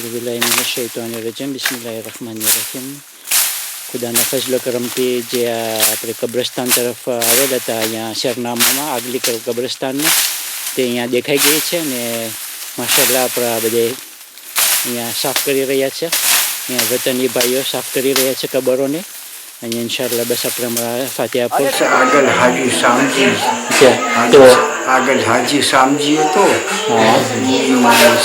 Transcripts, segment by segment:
અઉઝુબિલ્લાહિમિનશ્શૈતાનિર્રજીમ બિસ્મિલ્લાહિર્રહમાનિર્રહીમ. ખુદાના ફજલ કરમથી જે આપણે કબ્રસ્તાન તરફ આવેલા હતા, અહીંયા શરનામામાં આગલી કબ્રસ્તાનમાં તે અહીંયા દેખાઈ ગઈ છે અને માશાલ્લાહ આપણા બધે અહીંયા સાફ કરી રહ્યા છે. અહીંયા વતની ભાઈઓ સાફ કરી રહ્યા છે કબરોને. અને ઇન્શાઅલ્લાહ બસ આપણે હમણાં ફાતિહા આપો. આગળ હાજી સામજી તો આગળ હાજી સામજી હતો.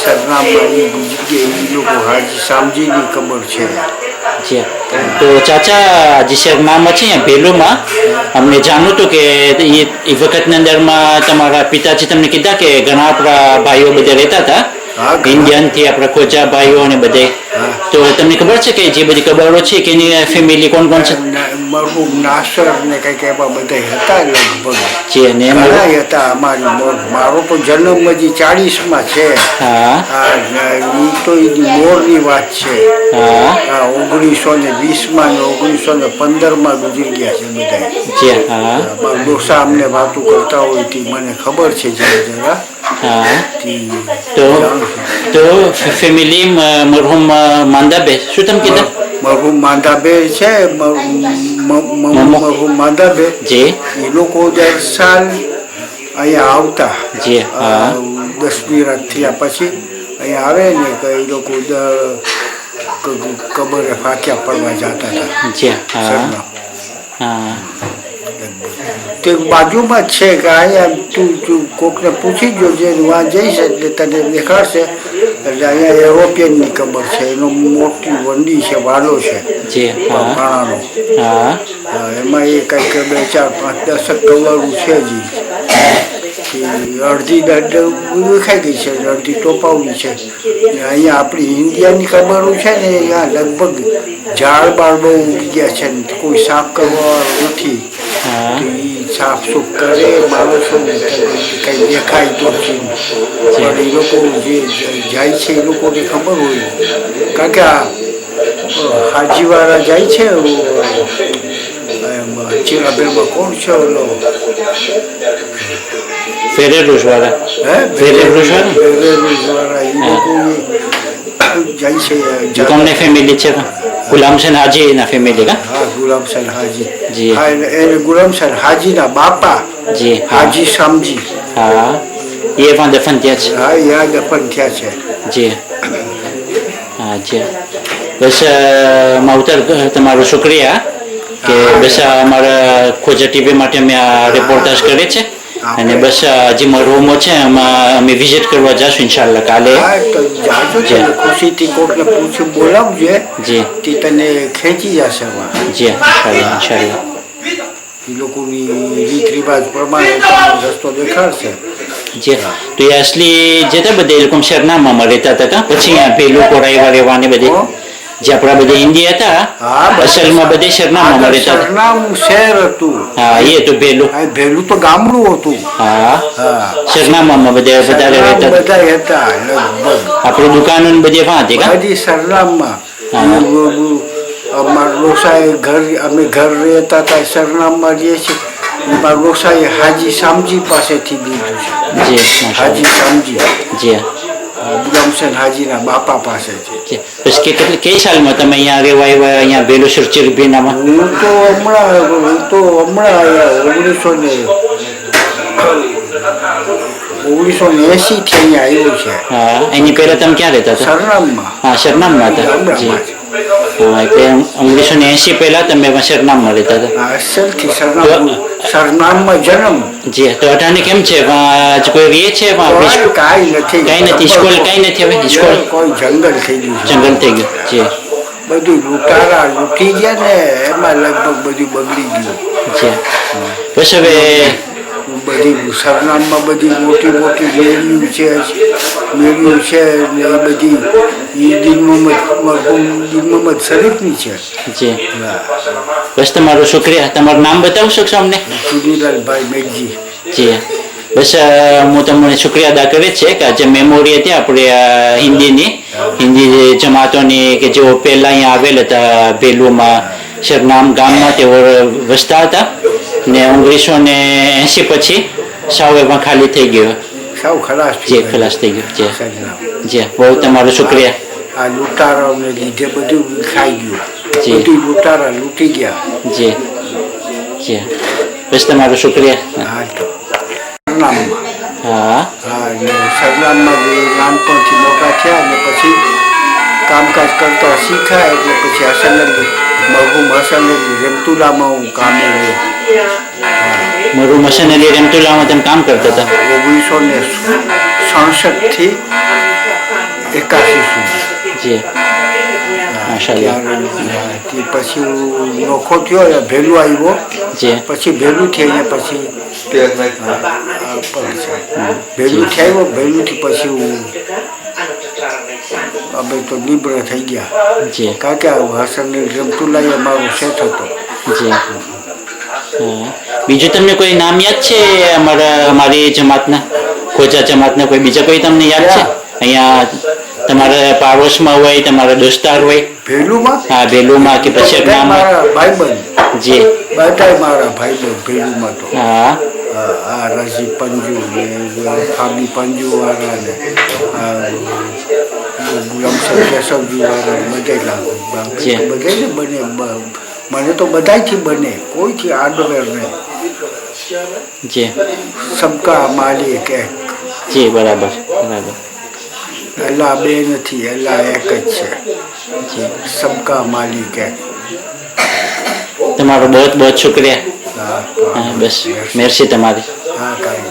સરનામાની ગુજરી એ લોકો હાજી સામજીની કબર છે. તો ચાચા જે શરનામા છે અહીંયા ભેલુમાં અમને જાણવું હતું કે એ વખતની અંદરમાં તમારા પિતાજી તમને કીધા કે ઘણા આપણા ભાઈઓ બધા રહેતા હતા ઇન્ડિયનથી, આપણા ખોજા ભાઈઓ અને બધે. તો તમને ખબર છે કે જે બધી કબરો છે કે એની ફેમિલી કોણ કોણ છે? મરહુમ નાસર ને કંઈક એવા બધા હતા લગભગ. જી, અને ઘણા હતા. મારો તો જન્મ હજી 40માં છે. એ તો મોરની વાત છે. 1920માં ને 1915માં ગુજરી ગયા છે બધા. મારા ડોસા અમને વાતો કરતા હોય તે મને ખબર છે જરા. તો ફેમિલી મરહુમ માંદાબે શું તમે કીધા? મરહુમ માંદાબે છે. મરહુમ માંદાબે જી, એ લોકો દર સાલ અહીંયા આવતા. જી, 10મી રાત થયા પછી અહીંયા આવે ને કે એ લોકો કબરે ફાંક્યા પડવા જતા હતા. જી, તે બાજુમાં જ છે કે અહીંયા તું કોકને પૂછી જોજે, વાં જઈશ એટલે તને દેખાડશે. એટલે અહીંયા યુરોપિયનની કબર છે. એનો મોટી વંડી છે, વાલો છે ભાણાનો. એમાં એ કંઈક 2, 4, 5, 10 કવરું છે જ. અડધી વિખાઈ ગઈ છે, અડધી ટોપાવડી છે. અહીંયા આપણી ઇન્ડિયાની કબરો છે ને, અહીંયા લગભગ ઝાડ બાળ બહુ ઉગી ગયા છે, કોઈ સાફ કરવાવાળું નથી. સાફ સુફ કરે માણસોને કંઈ દેખાય તો પણ એ લોકો જે જાય છે એ લોકોને ખબર હોય. કારણ કે આ હાજીવાળા જાય છે ચિરાબેરમાં કોણ છે ઓલો ફેરેરોઝ વાળા એ લોકો જાય છે. કોમને ફેમિલી છે? ગુલામસન હાજી ના ફેમિલી કા? હા, ગુલામસન હાજી. જી, એને ગુલામસન હાજીના બાપા જી, હાજી સામજી. એ પણ દફન થયા છે. હા, યા દફન થયા છે. જી, જી. બસ માવતર તમારો શુક્રિયા કે બસ અમારા ખોજા ટીવી માટે અમે આ રિપોર્ટાજ કરે છે. અને બસ જે મરહુમો છે એમાં અમે વિઝિટ કરવા જઈશું ઇન્શાલ્લાહ કાલે. ખુશીથી કોકને પૂછી બોલાવજે. જી, તે તને ખેંચી જશે. જી, ઇન્શાલ્લાહ એ લોકોની રીત રિવાજ પ્રમાણે રસ્તો દેખાડશે. જી, તો એ અસલી જે હતા બધા એ લોકો શરનામામાં રહેતા હતા. પછી અહીંયા પેલું કોરાઈવા રહેવાને બધે જે આપણા બધા ઇન્ડિયા હતા અસલમાં બધે શરનામામાં રહેતા હતા. સરનામું શહેર હતું. એ તો ભેલું તો ગામડું હતું. સરનામામાં બધા વધારે રહેતા બધા હતા લગભગ. આપણી દુકાનો ને બધે વાંચે હજી સરનામમાં. અમારા ડોસાએ અમે ઘર રહેતા હતા સરનામમાં રહીએ છીએ. મારા ડોસાએ હાજી સામજી પાસેથી લીધું છે. જી, હાજી સામજી. જી, ગુલામસન હાજીના બાપા પાસેથી. પછી કઈ સાલમાં તમે અહીંયા રહેવા આવ્યા અહીંયા વેલુસર ચિરભીનામાં? હું તો હમણાં 1980 થી અહીંયા આવ્યો છે. એની પહેલા તમે ક્યાં રહેતા હતા? સરનામમાં. સરનામમાં હતા. જી, એટલે 1980 પહેલા તમે સરનામમાં રહેતા હતા. અસલથી સરનામમાં જન્મ. જી, તો અટાણે કેમ છે? કોઈ રહે છે? કાંઈ નથી. સ્કૂલ કાંઈ નથી હવે? સ્કૂલ કોઈ જંગલ થઈ ગયું. જંગલ થઈ ગયું. જી, બધું લૂંટી ગયા ને એમાં લગભગ બધું બગડી ગયું. જી, બસ હવે બધી સરનામમાં બધી મોટી મેળ્યું છે ને એ બધી દિન મોહમ્મદ શરીફની છે. જી, બસ તમારો શુક્રિયા. તમારું નામ બતાવશો અમને? સુનીલાલભાઈ મેઘજી. જી, બસ હું તમને શુક્રિયા અદા કરે છે કે જે મેમોરી હતી આપણે હિન્દી જમાતોની કે જેઓ પહેલાં અહીંયા આવેલ હતા ભેલુમાં શરનામ ગામમાં તેઓ વસતા હતા ને 1980 પછી સાવ એમાં ખાલી થઈ ગયો. સાવ ખલાસ. જી, ખલાસ થઈ ગયો. જી, જી, બહુ તમારો શુક્રિયા. આ લૂંટારાઓને લીધે બધું ખાઈ ગયું. જી. બધી લૂંટારા લૂંટી ગયા. જી જી બસ તમારો શુક્રિયા. હા તો સરનામમાં હા હા ને સરનામમાં જે નાનપણથી મોટા થયા અને પછી કામકાજ કરતા શીખ્યા એટલે પછી હસન અલી મરહુમ હસન અલી રેમતુલામાં હું કામે રહ્યો. મારું મશીનરી રેમતુલામાં તમે કામ કરતા હતા. 1967 થી 81 સુધી. જી માશાલ્લાહ. તે પછી હું નોખો થયો ભેલું આવ્યો. જી પછી ભેલું થઈ ને પછી ભેલું થી આવ્યો. ભેલુંથી પછી હું અમે તો નિબ્ર થઈ ગયા. જી કારણ કે હસન રમતુલ્લાહ અમારો શેઠ હતો. જી હા બીજું તમને કોઈ નામ યાદ છે અમારી જમાતના ખોજા જમાતના કોઈ બીજા કોઈ તમને યાદ છે અહીંયા તમારા પાડોશમાં હોય તમારા દોસ્તાર હોય? ભેલુમાં હા ભેલુમાં કે પછી મારા ભાઈબંધ. જી બધા મારા ભાઈબંધ ભેલુમાં તો. હા આ રજી પંજુ ને ખાબી પંજુ વાળા ને ગુલામસર કેશવજી વાળા બધા બધાને બને. મને તો બધાથી બને, કોઈથી આડવેર નહીં. જી સબકા માલિક એક. જી બરાબર બરાબર. અલ્લાહ બે નથી, અલ્લાહ એક જ છે. જી સબકા માલિક એક. તમારો બહુ બહુ શુક્રિયા. હા હા બસ મેરસી તમારી. હા કાંઈ